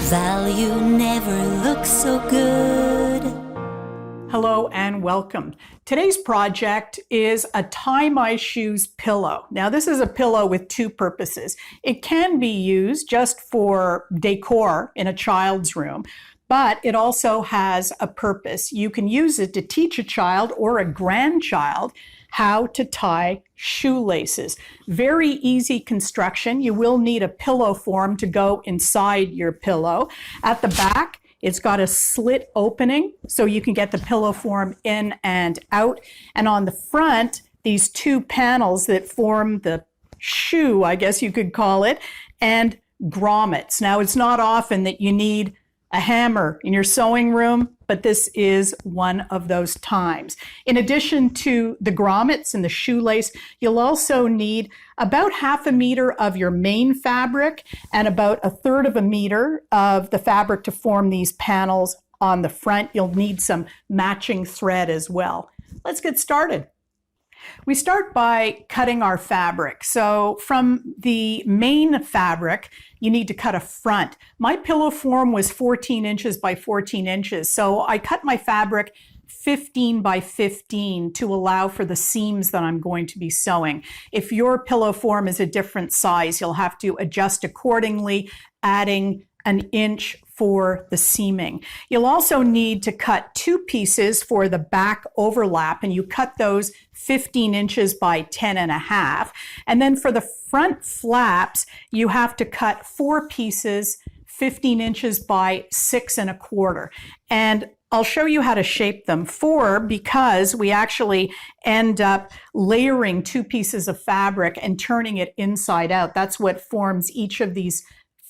Value never looks so good. Hello and welcome. Today's project is a Tie My Shoes pillow. Now this is a pillow with two purposes. It can be used just for decor in a child's room, but it also has a purpose. You can use it to teach a child or a grandchild how to tie shoelaces. Very easy construction. You will need a pillow form to go inside your pillow. At the back, it's got a slit opening so you can get the pillow form in and out. And on the front, these two panels that form the shoe, I guess you could call it, and grommets. Now, it's not often that you need a hammer in your sewing room, but this is one of those times. In addition to the grommets and the shoelace, you'll also need about 1/2 meter of your main fabric and about 1/3 meter of the fabric to form these panels on the front. You'll need some matching thread as well. Let's get started. We start by cutting our fabric. So from the main fabric, you need to cut a front. My pillow form was 14 inches by 14 inches. So I cut my fabric 15 by 15 to allow for the seams that I'm going to be sewing. If your pillow form is a different size, you'll have to adjust accordingly, adding an inch for the seaming. You'll also need to cut 2 pieces for the back overlap, and you cut those 15 inches by 10.5. And then for the front flaps, you have to cut 4 pieces, 15 inches by 6.25. And I'll show you how to shape them. 4 because we actually end up layering 2 pieces of fabric and turning it inside out. That's what forms each of these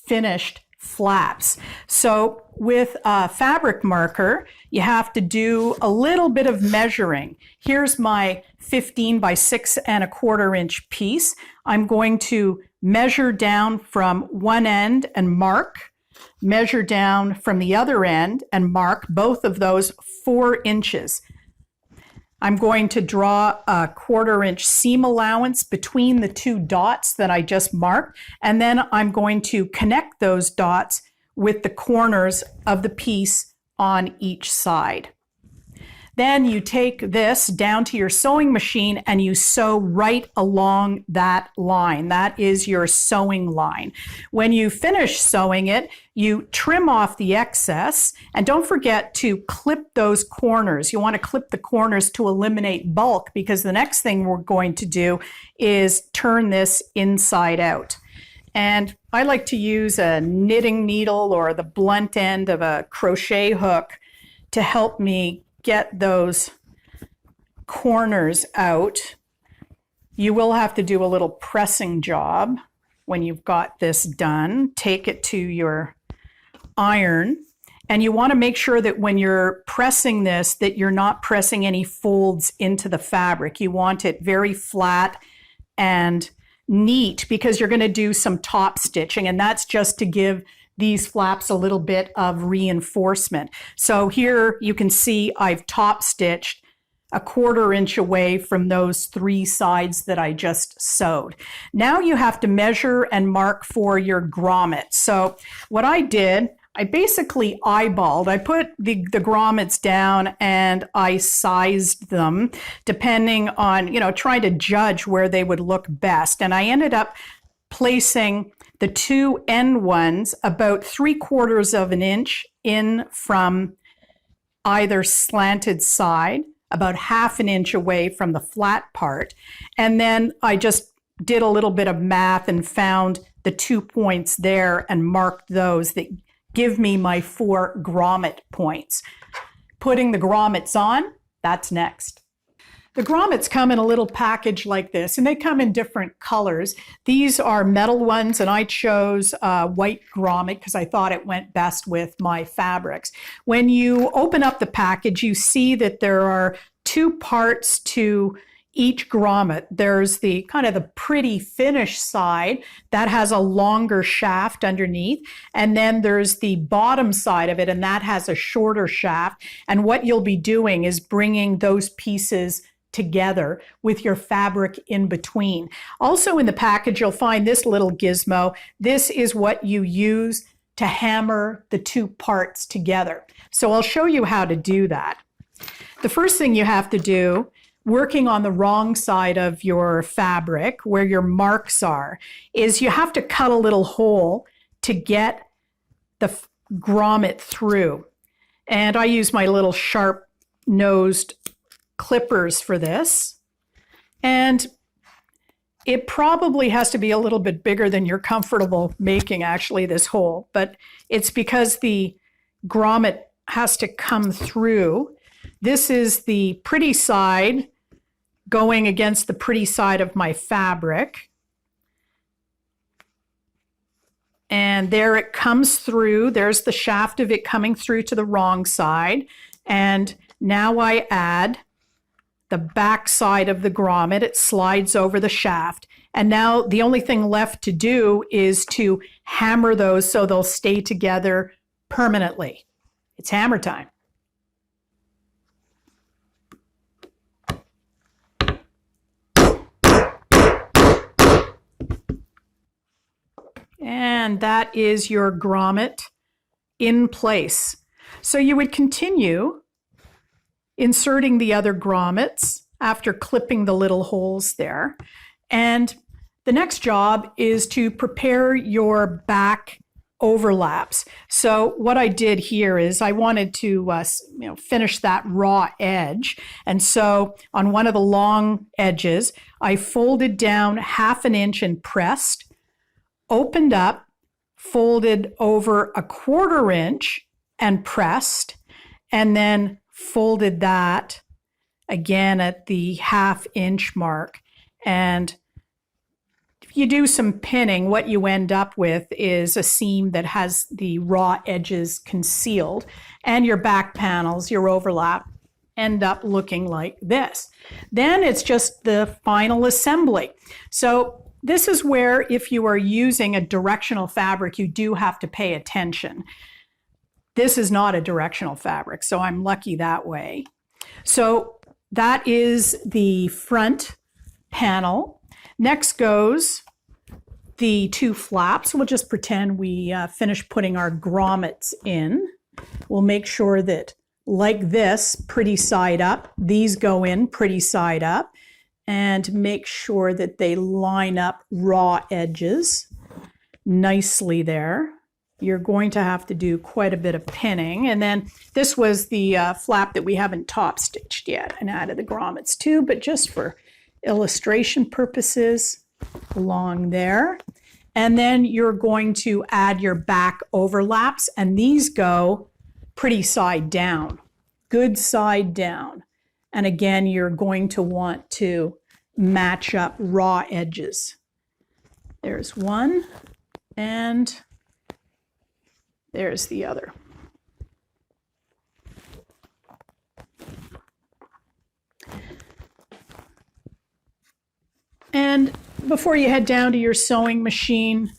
finished flaps. So with a fabric marker, you have to do a little bit of measuring. Here's my 15 by 6.25 inch piece. I'm going to measure down from one end and mark, measure down from the other end and mark, both of those 4 inches. I'm going to draw a 1/4 inch seam allowance between the 2 dots that I just marked, and then I'm going to connect those dots with the corners of the piece on each side. Then you take this down to your sewing machine and you sew right along that line. That is your sewing line. When you finish sewing it, you trim off the excess, and don't forget to clip those corners. You want to clip the corners to eliminate bulk, because the next thing we're going to do is turn this inside out. And I like to use a knitting needle or the blunt end of a crochet hook to help me get those corners out. You will have to do a little pressing job when you've got this done. Take it to your iron, and you want to make sure that when you're pressing this, that you're not pressing any folds into the fabric. You want it very flat and neat, because you're going to do some top stitching, and that's just to give these flaps a little bit of reinforcement. So here you can see I've top stitched a 1/4 inch away from those 3 sides that I just sewed. Now you have to measure and mark for your grommet. So what I did, I basically eyeballed. I put the grommets down and I sized them depending on, trying to judge where they would look best. And I ended up placing the 2 end ones about 3/4 inch in from either slanted side, about 1/2 inch away from the flat part. And then I just did a little bit of math and found the 2 points there and marked those that give me my 4 grommet points. Putting the grommets on, that's next. The grommets come in a little package like this, and they come in different colors. These are metal ones, and I chose white grommet because I thought it went best with my fabrics. When you open up the package, you see that there are 2 parts to each grommet. There's the kind of the pretty finish side that has a longer shaft underneath, and then there's the bottom side of it, and that has a shorter shaft. And what you'll be doing is bringing those pieces together with your fabric in between. Also in the package, you'll find this little gizmo. This is what you use to hammer the two parts together. So I'll show you how to do that. The first thing you have to do, working on the wrong side of your fabric where your marks are, is you have to cut a little hole to get the grommet through. And I use my little sharp-nosed clippers for this. And it probably has to be a little bit bigger than you're comfortable making, actually, this hole. But it's because the grommet has to come through. This is the pretty side going against the pretty side of my fabric. And there it comes through. There's the shaft of it coming through to the wrong side. And now I add the back side of the grommet. It slides over the shaft. And now the only thing left to do is to hammer those so they'll stay together permanently. It's hammer time. And that is your grommet in place. So you would continue inserting the other grommets after clipping the little holes there. And the next job is to prepare your back overlaps. So what I did here is I wanted to finish that raw edge. And so on one of the long edges, I folded down 1/2 inch and pressed, opened up, folded over 1/4 inch and pressed, and then folded that again at the 1/2 inch mark. And if you do some pinning, what you end up with is a seam that has the raw edges concealed, and your back panels, your overlap, end up looking like this. Then it's just the final assembly. So this is where, if you are using a directional fabric, you do have to pay attention. This is not a directional fabric, so I'm lucky that way. So that is the front panel. Next goes the two flaps. We'll just pretend we finish putting our grommets in. We'll make sure that, like this, pretty side up, these go in pretty side up, and make sure that they line up raw edges nicely there. You're going to have to do quite a bit of pinning. And then this was the flap that we haven't top stitched yet and added the grommets to, but just for illustration purposes along there. And then you're going to add your back overlaps, and these go pretty side down, good side down. And again, you're going to want to match up raw edges. There's one, and there's the other. And before you head down to your sewing machine,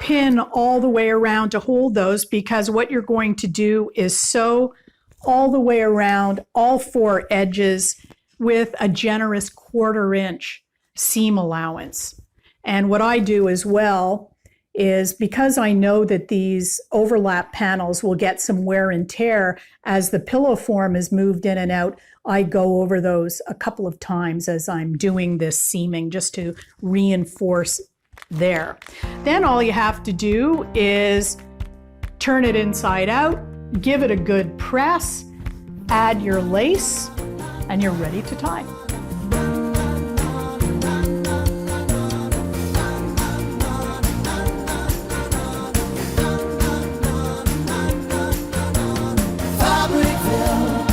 pin all the way around to hold those, because what you're going to do is sew all the way around all 4 edges with a generous 1/4 inch seam allowance. And what I do as well is, because I know that these overlap panels will get some wear and tear as the pillow form is moved in and out, I go over those a couple of times as I'm doing this seaming, just to reinforce there. Then all you have to do is turn it inside out, give it a good press, add your lace, and you're ready to tie. Fabricville,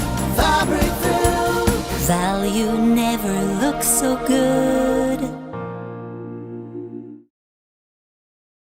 value never looks so good.